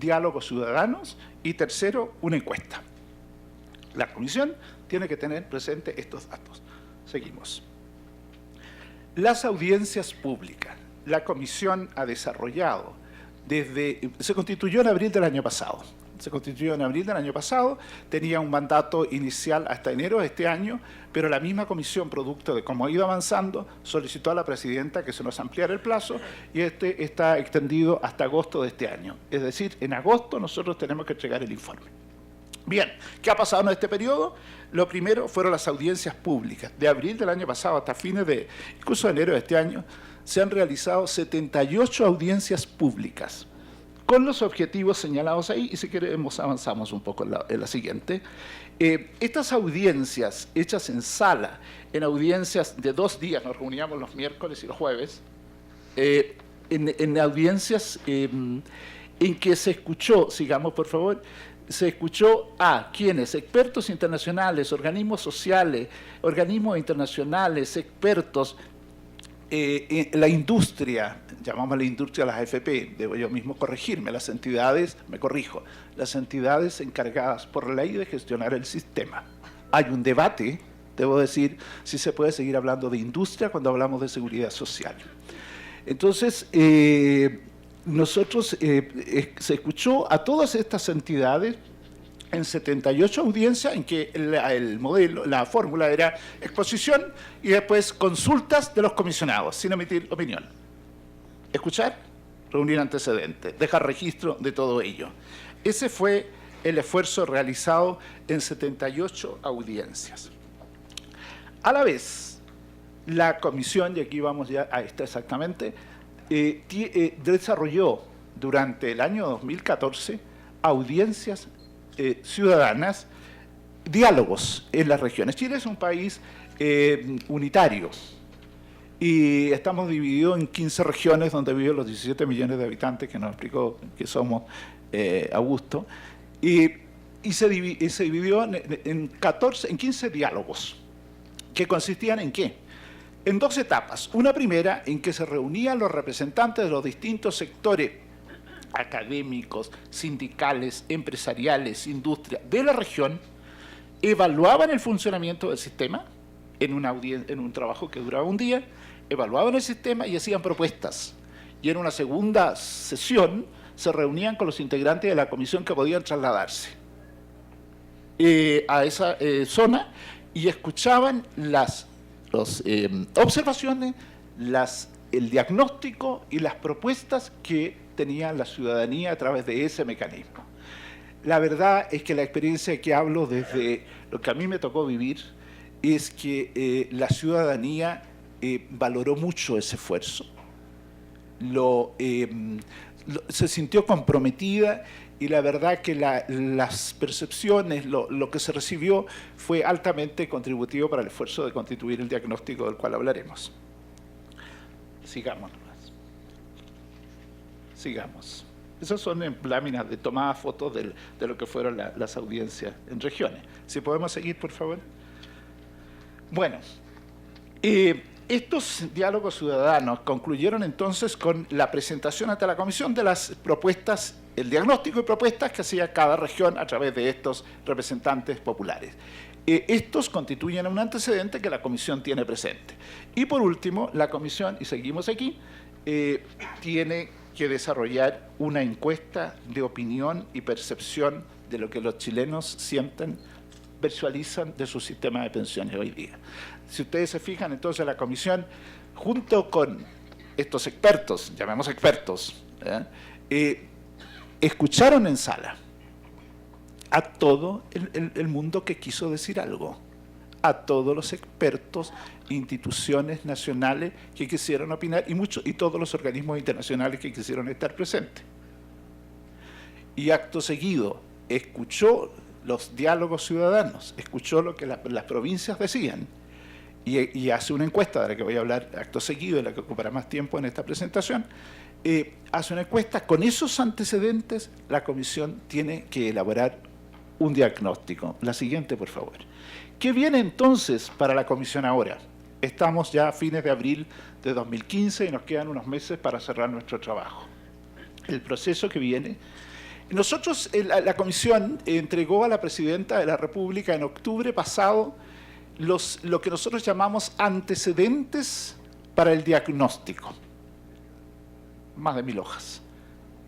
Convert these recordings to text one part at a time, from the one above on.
diálogos ciudadanos y tercero, una encuesta. La comisión tiene que tener presente estos datos. Seguimos. Las audiencias públicas. La comisión ha desarrollado se constituyó en abril del año pasado. Tenía un mandato inicial hasta enero de este año, pero la misma comisión, producto de cómo ha ido avanzando, solicitó a la presidenta que se nos ampliara el plazo y este está extendido hasta agosto de este año. Es decir, en agosto nosotros tenemos que entregar el informe. Bien, ¿qué ha pasado en este periodo? Lo primero fueron las audiencias públicas. De abril del año pasado hasta incluso enero de este año, se han realizado 78 audiencias públicas, con los objetivos señalados ahí, y si queremos avanzamos un poco en la siguiente. Estas audiencias hechas en sala, en audiencias de 2 días, nos reuníamos los miércoles y los jueves, en audiencias en que se escuchó, sigamos por favor, se escuchó a quienes, expertos internacionales, organismos sociales, organismos internacionales, expertos, la industria, llamamos a la industria las AFP, debo yo mismo corregirme, las entidades encargadas por ley de gestionar el sistema. Hay un debate, debo decir, si se puede seguir hablando de industria cuando hablamos de seguridad social. Entonces, se escuchó a todas estas entidades en 78 audiencias en que la fórmula era exposición y después consultas de los comisionados, sin emitir opinión. Escuchar, reunir antecedentes, dejar registro de todo ello. Ese fue el esfuerzo realizado en 78 audiencias. A la vez, la comisión, y aquí vamos ya a esta exactamente, desarrolló durante el año 2014 audiencias ciudadanas, diálogos en las regiones. Chile es un país unitario y estamos divididos en 15 regiones donde viven los 17 millones de habitantes que nos explicó que somos Augusto, y se dividió en 15 diálogos que consistían en ¿qué? En 2 etapas. Una primera en que se reunían los representantes de los distintos sectores académicos, sindicales, empresariales, industria de la región, evaluaban el funcionamiento del sistema en un trabajo que duraba un día, evaluaban el sistema y hacían propuestas. Y en una segunda sesión se reunían con los integrantes de la comisión que podían trasladarse a esa zona y escuchaban las observaciones, el diagnóstico y las propuestas que tenía la ciudadanía a través de ese mecanismo. La verdad es que la experiencia que hablo desde lo que a mí me tocó vivir es que la ciudadanía valoró mucho ese esfuerzo, se sintió comprometida y la verdad que las percepciones, lo que se recibió fue altamente contributivo para el esfuerzo de constituir el diagnóstico del cual hablaremos. Sigamos. Esas son láminas de tomadas fotos de lo que fueron las audiencias en regiones. Si podemos seguir, por favor. Bueno, estos diálogos ciudadanos concluyeron entonces con la presentación ante la comisión de las propuestas, el diagnóstico y propuestas que hacía cada región a través de estos representantes populares. Estos constituyen un antecedente que la comisión tiene presente. Y por último, la comisión, y seguimos aquí, tiene que desarrollar una encuesta de opinión y percepción de lo que los chilenos sienten, visualizan de su sistema de pensiones hoy día. Si ustedes se fijan, entonces la comisión, junto con estos expertos, llamemos expertos, escucharon en sala a todo el mundo que quiso decir algo, a todos los expertos, instituciones nacionales que quisieron opinar y todos los organismos internacionales que quisieron estar presentes. Y acto seguido escuchó los diálogos ciudadanos, escuchó lo que las provincias decían y hace una encuesta de la que voy a hablar acto seguido, de la que ocupará más tiempo en esta presentación. Hace una encuesta. Con esos antecedentes, la comisión tiene que elaborar un diagnóstico. La siguiente, por favor. ¿Qué viene entonces para la comisión ahora? Estamos ya a fines de abril de 2015 y nos quedan unos meses para cerrar nuestro trabajo. El proceso que viene Nosotros, la Comisión entregó a la Presidenta de la República en octubre pasado lo que nosotros llamamos antecedentes para el diagnóstico. Más de 1000 hojas.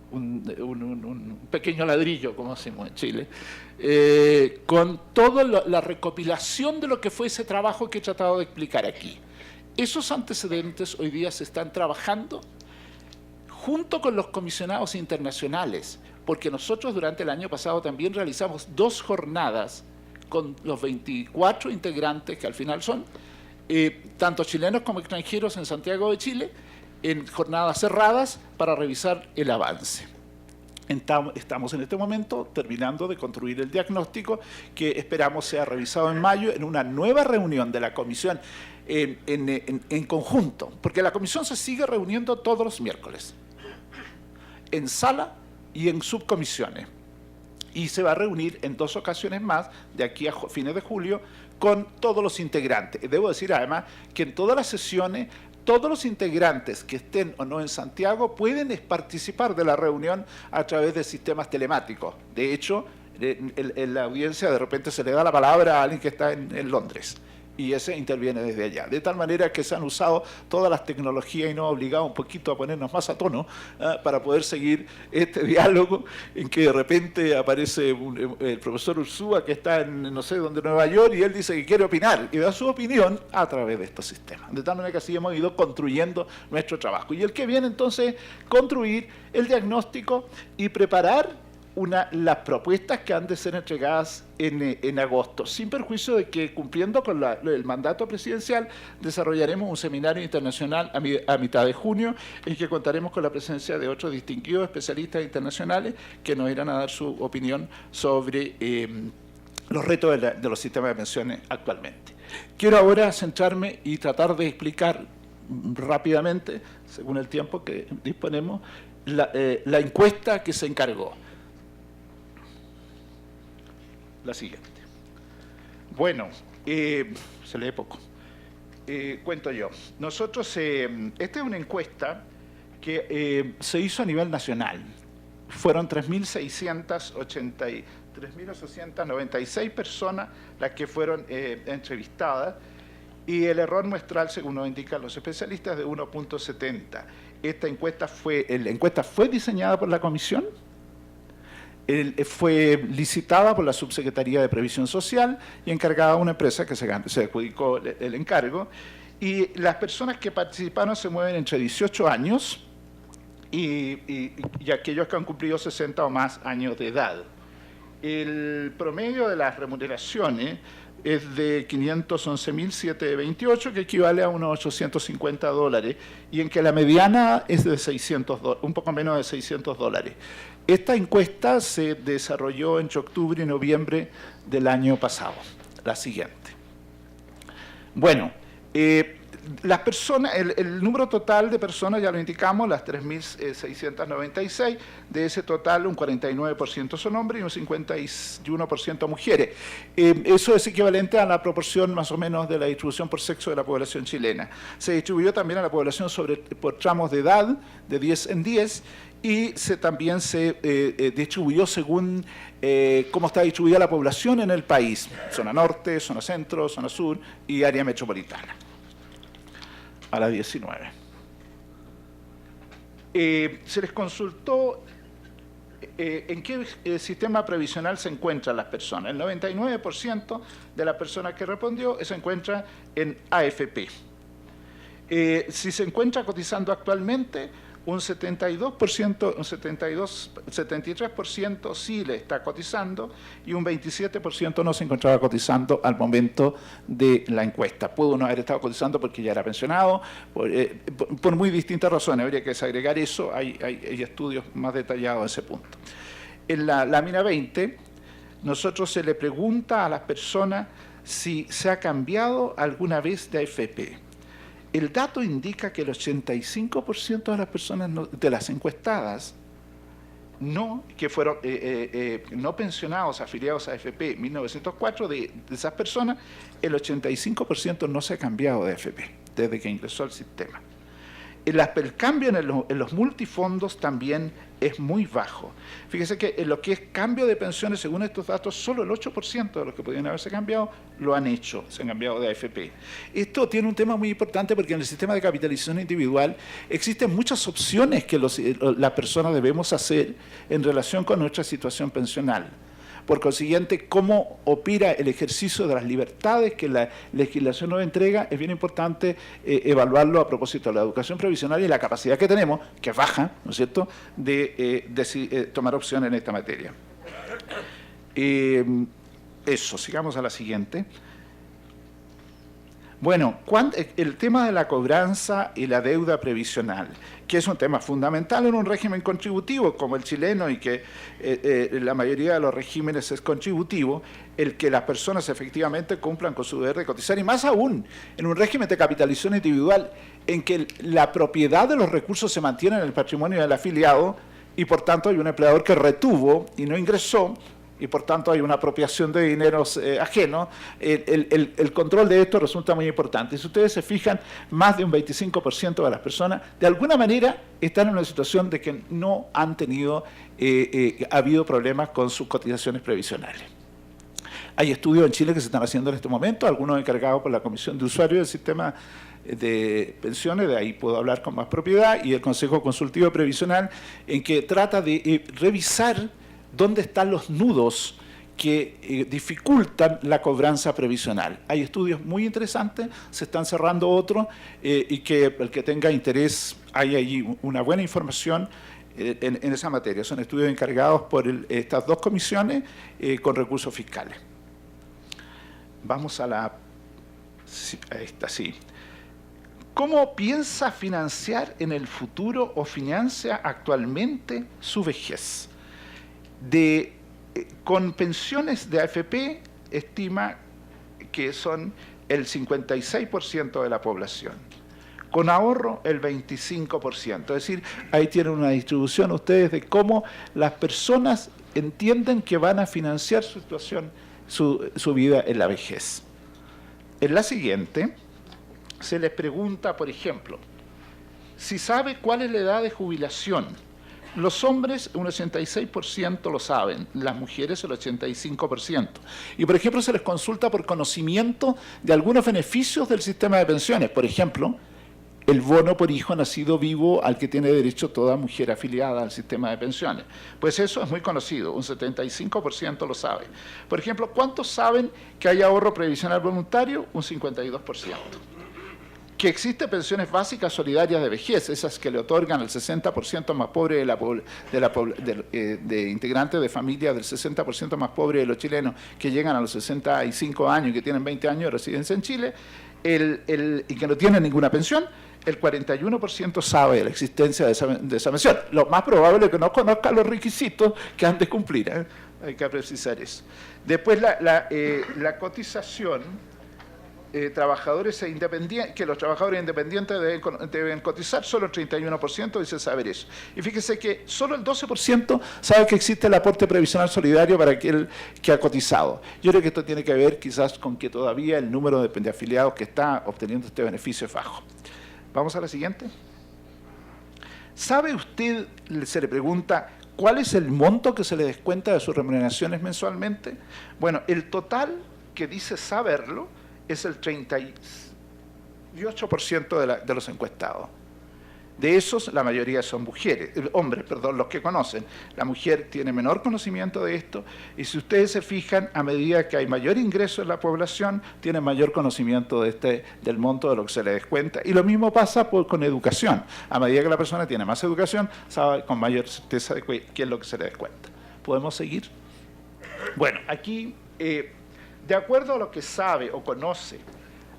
Un pequeño ladrillo, como decimos en Chile, con toda la recopilación de lo que fue ese trabajo que he tratado de explicar aquí. Esos antecedentes hoy día se están trabajando junto con los comisionados internacionales, porque nosotros durante el año pasado también realizamos 2 jornadas con los 24 integrantes, que al final son tanto chilenos como extranjeros en Santiago de Chile, en jornadas cerradas para revisar el avance. Estamos en este momento terminando de construir el diagnóstico que esperamos sea revisado en mayo en una nueva reunión de la Comisión en conjunto, porque la Comisión se sigue reuniendo todos los miércoles, en sala y en subcomisiones. Y se va a reunir en 2 ocasiones más, de aquí a fines de julio, con todos los integrantes. Debo decir además que en todas las sesiones, todos los integrantes que estén o no en Santiago pueden participar de la reunión a través de sistemas telemáticos. De hecho, en la audiencia de repente se le da la palabra a alguien que está en Londres, y ese interviene desde allá. De tal manera que se han usado todas las tecnologías y nos ha obligado un poquito a ponernos más a tono para poder seguir este diálogo en que de repente aparece el profesor Ursúa, que está en no sé dónde, Nueva York, y él dice que quiere opinar y da su opinión a través de estos sistemas. De tal manera que así hemos ido construyendo nuestro trabajo. Y el que viene entonces construir el diagnóstico y preparar las propuestas que han de ser entregadas en agosto, sin perjuicio de que, cumpliendo con el mandato presidencial, desarrollaremos un seminario internacional a mitad de junio, en que contaremos con la presencia de otros distinguidos especialistas internacionales que nos irán a dar su opinión sobre los retos de los sistemas de pensiones actualmente. Quiero ahora centrarme y tratar de explicar rápidamente, según el tiempo que disponemos, la encuesta que se encargó. La siguiente. Bueno, se lee poco. Cuento yo. Nosotros, esta es una encuesta que se hizo a nivel nacional. Fueron 3.896 personas las que fueron entrevistadas, y el error muestral, según nos indican los especialistas, es de 1.70. Esta encuesta fue diseñada por la Comisión, fue licitada por la Subsecretaría de Previsión Social y encargada a una empresa que se adjudicó el encargo. Y las personas que participaron se mueven entre 18 años y aquellos que han cumplido 60 o más años de edad. El promedio de las remuneraciones es de 511.728, que equivale a unos $850, y en que la mediana es de $600, un poco menos de $600. Esta encuesta se desarrolló entre octubre y noviembre del año pasado. La siguiente. Bueno, las personas, el número total de personas, ya lo indicamos, las 3.696, de ese total un 49% son hombres y un 51% mujeres. Eso es equivalente a la proporción más o menos de la distribución por sexo de la población chilena. Se distribuyó también a la población por tramos de edad, de 10 en 10, y también se distribuyó según cómo está distribuida la población en el país: zona norte, zona centro, zona sur y área metropolitana. A la 19. Se les consultó en qué sistema previsional se encuentran las personas. El 99% de las personas que respondió se encuentra en AFP. Si se encuentra cotizando actualmente, un 73% sí le está cotizando, y un 27% no se encontraba cotizando al momento de la encuesta. Pudo no haber estado cotizando porque ya era pensionado, por muy distintas razones. Habría que desagregar eso, hay estudios más detallados a ese punto. En la lámina 20, nosotros se le pregunta a las personas si se ha cambiado alguna vez de AFP. El dato indica que el 85% de las personas, de las encuestadas, que fueron no pensionados, afiliados a AFP 1904, de esas personas, el 85% no se ha cambiado de AFP desde que ingresó al sistema. el cambio en los multifondos también es muy bajo. Fíjese que en lo que es cambio de pensiones, según estos datos, solo el 8% de los que podían haberse cambiado lo han hecho, se han cambiado de AFP. Esto tiene un tema muy importante porque en el sistema de capitalización individual existen muchas opciones que las personas debemos hacer en relación con nuestra situación pensional. Por consiguiente, cómo opera el ejercicio de las libertades que la legislación nos entrega, es bien importante evaluarlo a propósito de la educación previsional y la capacidad que tenemos, que es baja, ¿no es cierto?, de tomar opciones en esta materia. Eso, sigamos a la siguiente. Bueno, el tema de la cobranza y la deuda previsional, que es un tema fundamental en un régimen contributivo como el chileno y que la mayoría de los regímenes es contributivo, el que las personas efectivamente cumplan con su deber de cotizar, y más aún en un régimen de capitalización individual en que la propiedad de los recursos se mantiene en el patrimonio del afiliado y por tanto hay un empleador que retuvo y no ingresó, y por tanto hay una apropiación de dineros ajenos. El control de esto resulta muy importante. Y si ustedes se fijan, más de un 25% de las personas de alguna manera están en una situación de que no han tenido, ha habido problemas con sus cotizaciones previsionales. Hay estudios en Chile que se están haciendo en este momento, algunos encargados por la Comisión de Usuarios del Sistema de Pensiones, de ahí puedo hablar con más propiedad, y el Consejo Consultivo Previsional, en que trata de revisar dónde están los nudos que dificultan la cobranza previsional. Hay estudios muy interesantes, se están cerrando otros, y que el que tenga interés, hay allí una buena información en esa materia. Son estudios encargados por estas dos comisiones con recursos fiscales. Vamos a esta, sí. ¿Cómo piensa financiar en el futuro o financia actualmente su vejez? Con pensiones de AFP, estima que son el 56% de la población. Con ahorro, el 25%. Es decir, ahí tienen una distribución ustedes de cómo las personas entienden que van a financiar su situación, su vida en la vejez. En la siguiente, se les pregunta, por ejemplo, si sabe cuál es la edad de jubilación. Los hombres, un 86% lo saben, las mujeres el 85%. Y, por ejemplo, se les consulta por conocimiento de algunos beneficios del sistema de pensiones. Por ejemplo, el bono por hijo nacido vivo al que tiene derecho toda mujer afiliada al sistema de pensiones. Pues eso es muy conocido, un 75% lo sabe. Por ejemplo, ¿cuántos saben que hay ahorro previsional voluntario? Un 52%. Que existe pensiones básicas solidarias de vejez, esas que le otorgan al 60% más pobre de integrantes de familia del 60% más pobre de los chilenos que llegan a los 65 años y que tienen 20 años de residencia en Chile, y que no tienen ninguna pensión. El 41% sabe de la existencia de esa pensión. Lo más probable es que no conozca los requisitos que han de cumplir, ¿eh? Hay que precisar eso. Después la cotización, trabajadores independientes, que los trabajadores independientes deben cotizar, solo el 31% dice saber eso. Y fíjese que solo el 12% sabe que existe el aporte previsional solidario para aquel que ha cotizado. Yo creo que esto tiene que ver quizás con que todavía el número de afiliados que está obteniendo este beneficio es bajo. Vamos a la siguiente. ¿Sabe usted, se le pregunta, cuál es el monto que se le descuenta de sus remuneraciones mensualmente? Bueno, el total que dice saberlo es el 38% de los encuestados. De esos, la mayoría son mujeres, hombres, perdón, los que conocen. La mujer tiene menor conocimiento de esto, y si ustedes se fijan, a medida que hay mayor ingreso en la población, tiene mayor conocimiento del monto de lo que se le descuenta. Y lo mismo pasa con educación. A medida que la persona tiene más educación, sabe con mayor certeza de qué es lo que se le descuenta. ¿Podemos seguir? Bueno, aquí, de acuerdo a lo que sabe o conoce,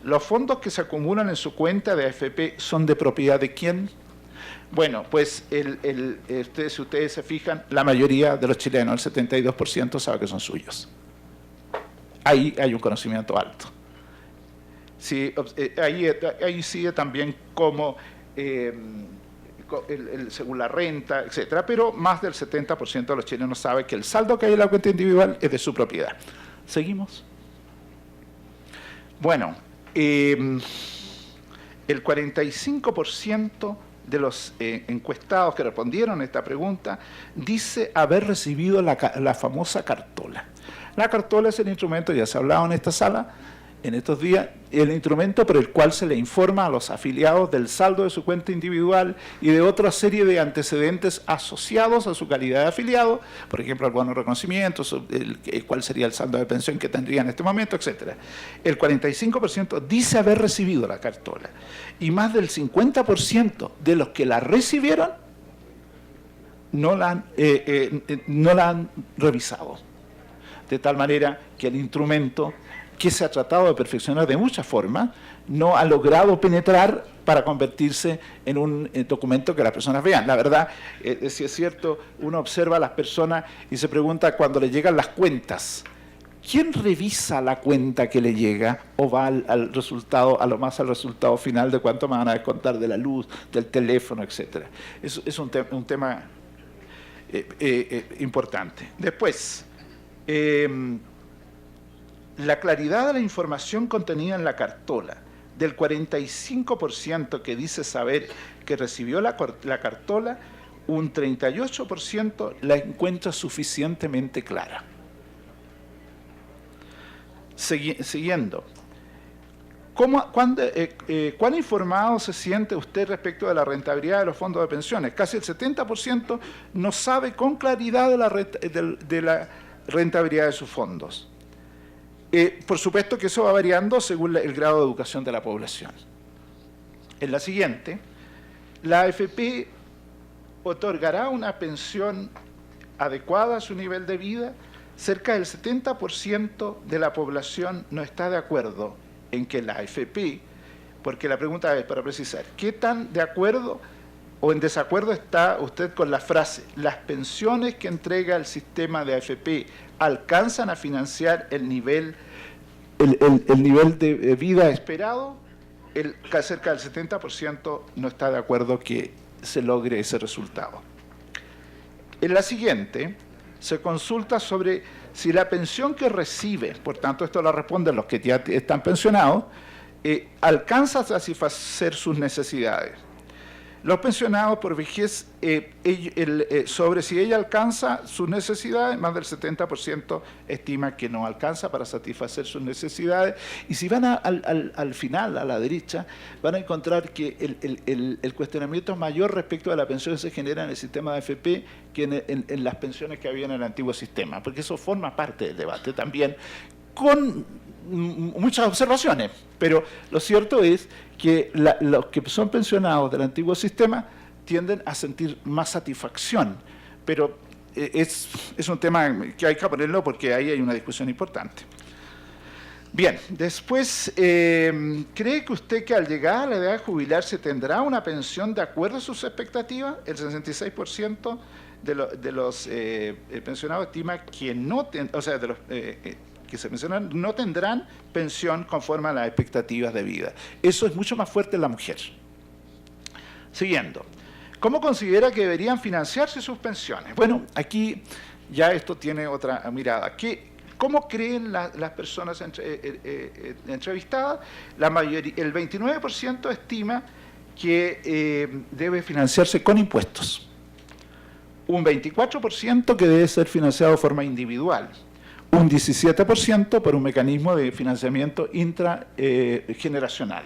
los fondos que se acumulan en su cuenta de AFP son de propiedad de ¿quién? Bueno, pues si ustedes se fijan, la mayoría de los chilenos, el 72%, sabe que son suyos. Ahí hay un conocimiento alto. Sí, ahí sigue también como según la renta, etcétera, pero más del 70% de los chilenos sabe que el saldo que hay en la cuenta individual es de su propiedad. ¿Seguimos? Bueno, el 45% de los encuestados que respondieron a esta pregunta dice haber recibido la famosa cartola. La cartola es el instrumento, ya se ha hablado en esta sala, en estos días, el instrumento por el cual se le informa a los afiliados del saldo de su cuenta individual y de otra serie de antecedentes asociados a su calidad de afiliado, por ejemplo, el bono de reconocimiento, cuál sería el saldo de pensión que tendría en este momento, etc. El 45% dice haber recibido la cartola y más del 50% de los que la recibieron no la han revisado. De tal manera que el instrumento, que se ha tratado de perfeccionar de muchas formas, no ha logrado penetrar para convertirse en un documento que las personas vean. La verdad, si es cierto, uno observa a las personas y se pregunta cuando le llegan las cuentas, ¿quién revisa la cuenta que le llega o va al resultado, al resultado final de cuánto me van a descontar de la luz, del teléfono, etcétera? Es un tema importante. Después, la claridad de la información contenida en la cartola, del 45% que dice saber que recibió la cartola, un 38% la encuentra suficientemente clara. Siguiendo, ¿cuán informado se siente usted respecto de la rentabilidad de los fondos de pensiones? Casi el 70% no sabe con claridad de la rentabilidad de sus fondos. Por supuesto que eso va variando según el grado de educación de la población. En la siguiente, la AFP otorgará una pensión adecuada a su nivel de vida. Cerca del 70% de la población no está de acuerdo en que la AFP, porque la pregunta es, para precisar, ¿qué tan de acuerdo o en desacuerdo está usted con la frase «las pensiones que entrega el sistema de AFP alcanzan a financiar el nivel de vida esperado»? Cerca del 70% no está de acuerdo que se logre ese resultado. En la siguiente, se consulta sobre si la pensión que recibe, por tanto esto lo responden los que ya están pensionados, alcanza a satisfacer sus necesidades. Los pensionados por vejez, sobre si ella alcanza sus necesidades, más del 70% estima que no alcanza para satisfacer sus necesidades. Y si van al final, a la derecha, van a encontrar que el cuestionamiento es mayor respecto a la pensión que se genera en el sistema de AFP que en las pensiones que había en el antiguo sistema, porque eso forma parte del debate también, con muchas observaciones, pero lo cierto es que los que son pensionados del antiguo sistema tienden a sentir más satisfacción, pero es un tema que hay que ponerlo porque ahí hay una discusión importante. Bien, después, ¿cree que usted que al llegar a la edad de jubilarse tendrá una pensión de acuerdo a sus expectativas? El 66% de los pensionados estima que no, o sea, de los que se mencionan, no tendrán pensión conforme a las expectativas de vida. Eso es mucho más fuerte en la mujer. Siguiendo, ¿cómo considera que deberían financiarse sus pensiones? Bueno, aquí ya esto tiene otra mirada. ¿Cómo creen las personas entrevistadas? La mayoría, el 29% estima que debe financiarse con impuestos. Un 24% que debe ser financiado de forma individual. Un 17% por un mecanismo de financiamiento intrageneracional.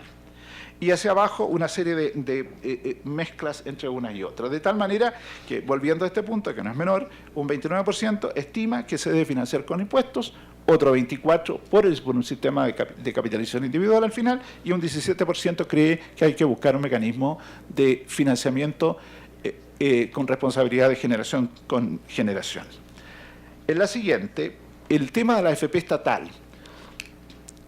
Y hacia abajo una serie de mezclas entre una y otra. De tal manera que, volviendo a este punto, que no es menor, un 29% estima que se debe financiar con impuestos, otro 24% por un sistema de capitalización individual al final, y un 17% cree que hay que buscar un mecanismo de financiamiento con responsabilidad de generación con generación. En la siguiente, el tema de la AFP estatal.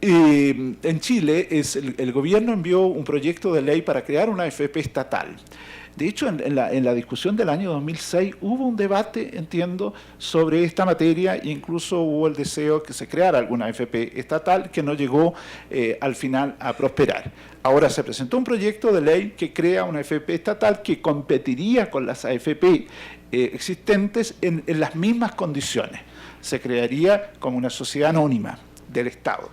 En Chile, el gobierno envió un proyecto de ley para crear una AFP estatal. De hecho, en la discusión del año 2006 hubo un debate, entiendo, sobre esta materia e incluso hubo el deseo que se creara alguna AFP estatal que no llegó al final a prosperar. Ahora se presentó un proyecto de ley que crea una AFP estatal que competiría con las AFP existentes en las mismas condiciones. Se crearía como una sociedad anónima del Estado.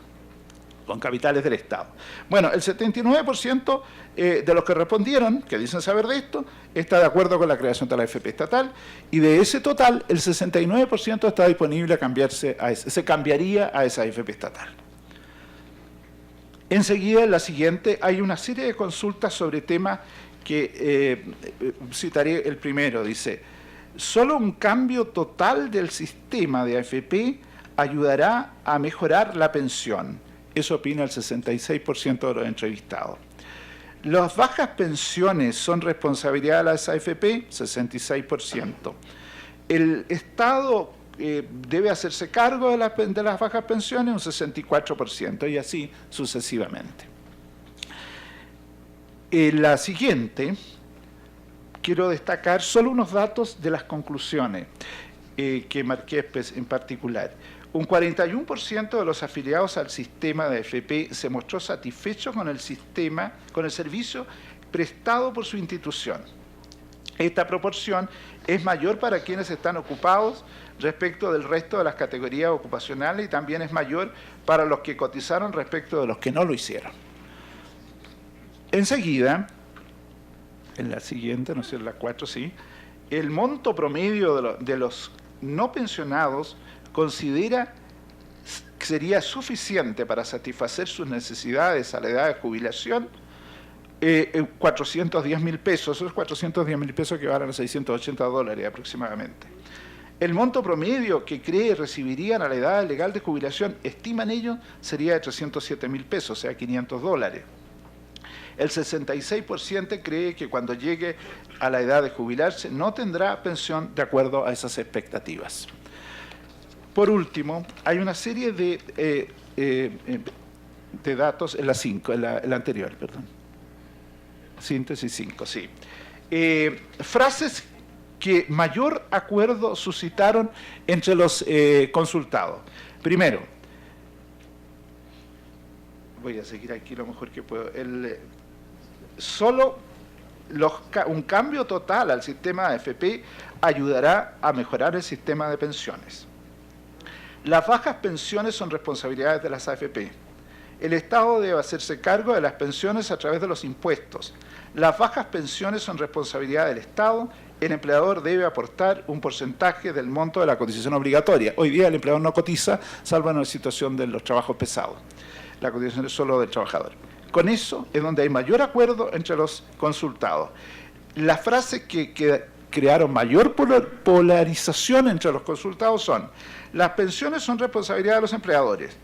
con capitales del Estado. Bueno, el 79% de los que respondieron, que dicen saber de esto, está de acuerdo con la creación de la AFP estatal, y de ese total, el 69% está disponible a cambiarse se cambiaría a esa AFP estatal. Enseguida, en la siguiente, hay una serie de consultas sobre temas que citaré el primero. Dice, solo un cambio total del sistema de AFP ayudará a mejorar la pensión. Eso opina el 66% de los entrevistados. Las bajas pensiones son responsabilidad de las AFP, 66%. El Estado debe hacerse cargo de las bajas pensiones, un 64%, y así sucesivamente. La siguiente, quiero destacar solo unos datos de las conclusiones que marqué en particular. Un 41% de los afiliados al sistema de AFP se mostró satisfecho con el sistema, con el servicio prestado por su institución. Esta proporción es mayor para quienes están ocupados respecto del resto de las categorías ocupacionales y también es mayor para los que cotizaron respecto de los que no lo hicieron. Enseguida, en la siguiente, no sé, en la 4, sí, el monto promedio de los no pensionados considera que sería suficiente para satisfacer sus necesidades a la edad de jubilación 410.000 pesos. Esos 410.000 pesos equivalen a $680 aproximadamente. El monto promedio que cree recibirían a la edad legal de jubilación, estiman ellos, sería de 307.000 pesos, o sea, $500. El 66% cree que cuando llegue a la edad de jubilarse no tendrá pensión de acuerdo a esas expectativas. Por último, hay una serie de datos en la 5, en la anterior, perdón. Síntesis 5, sí. Frases que mayor acuerdo suscitaron entre los consultados. Primero, voy a seguir aquí lo mejor que puedo. Un cambio total al sistema de AFP ayudará a mejorar el sistema de pensiones. Las bajas pensiones son responsabilidades de las AFP. El Estado debe hacerse cargo de las pensiones a través de los impuestos. Las bajas pensiones son responsabilidad del Estado. El empleador debe aportar un porcentaje del monto de la cotización obligatoria. Hoy día el empleador no cotiza, salvo en la situación de los trabajos pesados. La cotización es solo del trabajador. Con eso es donde hay mayor acuerdo entre los consultados. Las frases que crearon mayor polarización entre los consultados son: las pensiones son responsabilidad de los empleadores.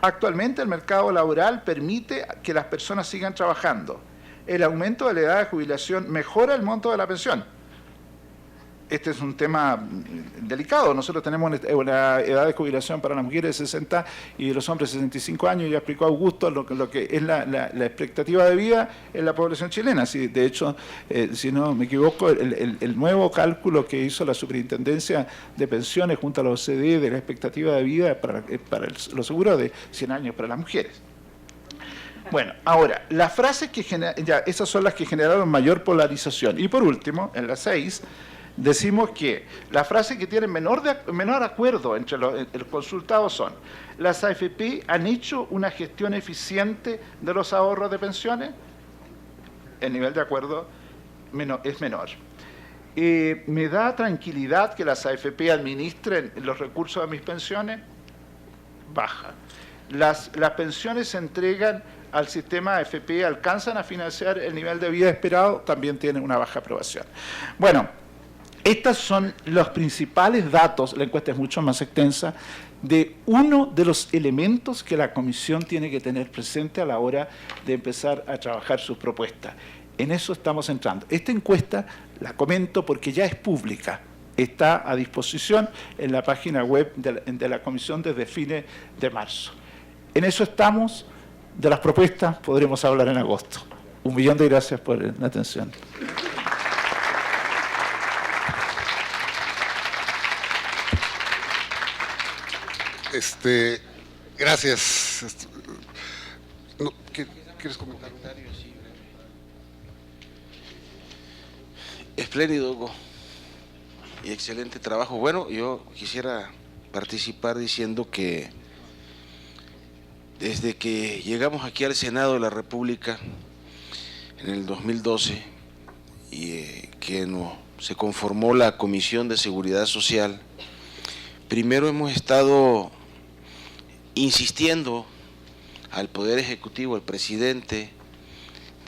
Actualmente el mercado laboral permite que las personas sigan trabajando. El aumento de la edad de jubilación mejora el monto de la pensión. Este es un tema delicado. Nosotros tenemos una edad de jubilación para las mujeres de 60 y los hombres 65 años. Ya explicó Augusto lo que es la expectativa de vida en la población chilena. Si, de hecho, si no me equivoco, el nuevo cálculo que hizo la Superintendencia de Pensiones junto a la OCDE de la expectativa de vida para los seguros de 100 años para las mujeres. Bueno, ahora, las frases que esas son las que generaron mayor polarización. Y por último, en la 6, decimos que las frases que tienen menor acuerdo entre los consultados son: las AFP han hecho una gestión eficiente de los ahorros de pensiones. El nivel de acuerdo es menor. ¿Me da tranquilidad que las AFP administren los recursos de mis pensiones? Baja. Las pensiones se entregan al sistema AFP, alcanzan a financiar el nivel de vida esperado, también tienen una baja aprobación. Bueno, estos son los principales datos, la encuesta es mucho más extensa, de uno de los elementos que la Comisión tiene que tener presente a la hora de empezar a trabajar sus propuestas. En eso estamos entrando. Esta encuesta la comento porque ya es pública, está a disposición en la página web de la Comisión desde fines de marzo. En eso estamos. De las propuestas podremos hablar en agosto. 1.000.000 de gracias por la atención. Gracias. No, ¿quieres comentar? Espléndido, Hugo, y excelente trabajo. Bueno, yo quisiera participar diciendo que Desde que llegamos aquí al Senado de la República en el 2012 y se conformó la Comisión de Seguridad Social, primero hemos estado insistiendo al Poder Ejecutivo, al presidente,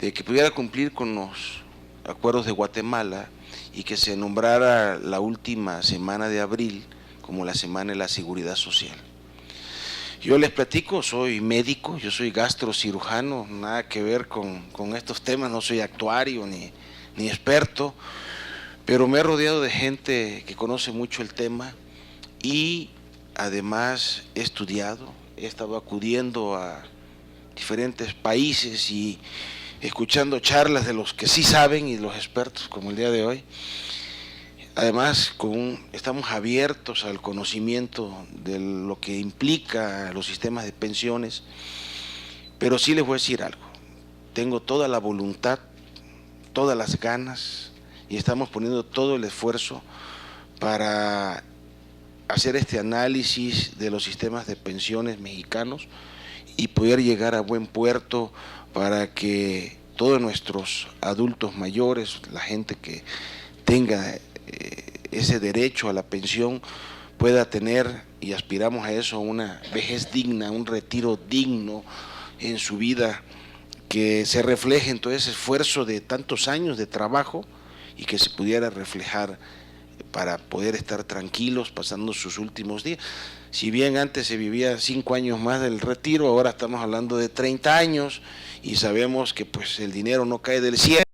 de que pudiera cumplir con los acuerdos de Guatemala y que se nombrara la última semana de abril como la Semana de la Seguridad Social. Yo les platico, soy médico, yo soy gastrocirujano, nada que ver con estos temas, no soy actuario ni experto, pero me he rodeado de gente que conoce mucho el tema y además he estudiado, he estado acudiendo a diferentes países y escuchando charlas de los que sí saben y los expertos, como el día de hoy. Además, estamos abiertos al conocimiento de lo que implica los sistemas de pensiones, pero sí les voy a decir algo. Tengo toda la voluntad, todas las ganas y estamos poniendo todo el esfuerzo para hacer este análisis de los sistemas de pensiones mexicanos y poder llegar a buen puerto para que todos nuestros adultos mayores, la gente que tenga ese derecho a la pensión, pueda tener, y aspiramos a eso, una vejez digna, un retiro digno en su vida, que se refleje en todo ese esfuerzo de tantos años de trabajo y que se pudiera reflejar para poder estar tranquilos pasando sus últimos días. Si bien antes se vivía 5 años más del retiro, ahora estamos hablando de 30 años y sabemos que pues el dinero no cae del cielo.